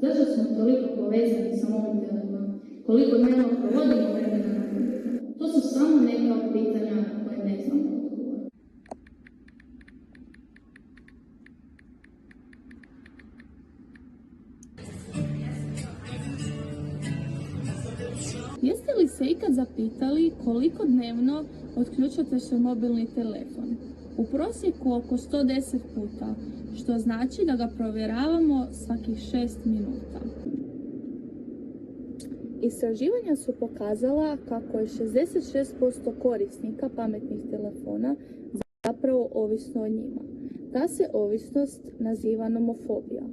Zašto smo toliko povezani sa ovim telefonom? Koliko dnevno provodimo vremena na kompjuteru? To su samo neka od pitanja na koje ne znamo odgovor. Jeste li se ikad zapitali koliko dnevno otključate svoj mobilni telefon? U prosjeku oko 110 puta, što znači da ga provjeravamo svakih 6 minuta. Istraživanja su pokazala kako je 66% korisnika pametnih telefona zapravo ovisno o njima. Ta se ovisnost naziva nomofobija.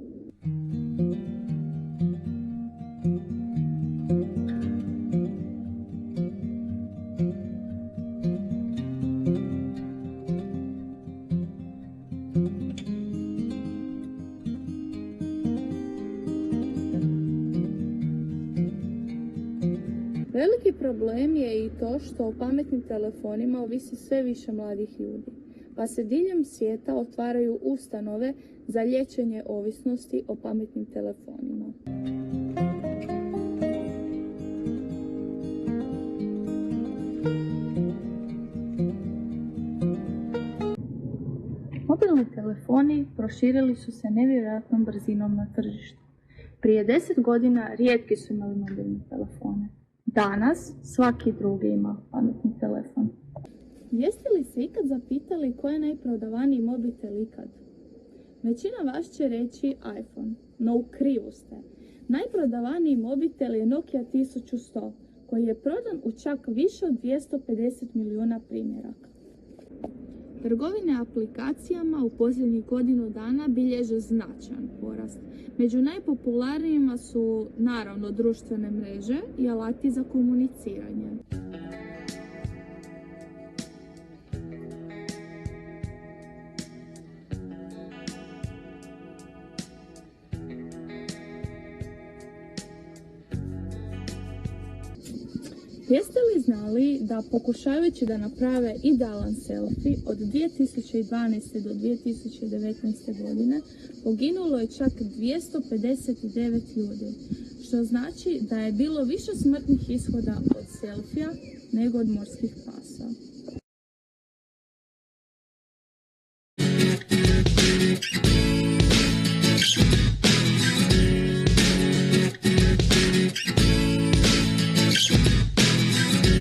Veliki problem je i to što o pametnim telefonima ovisi sve više mladih ljudi, pa se diljem svijeta otvaraju ustanove za liječenje ovisnosti o pametnim telefonima. Mobilni telefoni proširili su se nevjerojatnom brzinom na tržištu. Prije 10 godina rijetki su imali mobilne telefone. Danas svaki drugi ima pametni telefon. Jeste li se ikad zapitali koji je najprodavaniji mobitel ikad? Većina vas će reći iPhone, no u krivu ste. Najprodavaniji mobitel je Nokia 1100, koji je prodan u čak više od 250 milijuna primjeraka. Trgovine aplikacijama u posljednjih godinu dana bilježe značajan porast. Među najpopularnijima su naravno društvene mreže i alati za komuniciranje. Jeste li znali da pokušavajući da naprave idealan selfie od 2012. do 2019. godine poginulo je čak 259 ljudi, što znači da je bilo više smrtnih ishoda od selfija nego od morskih pasa.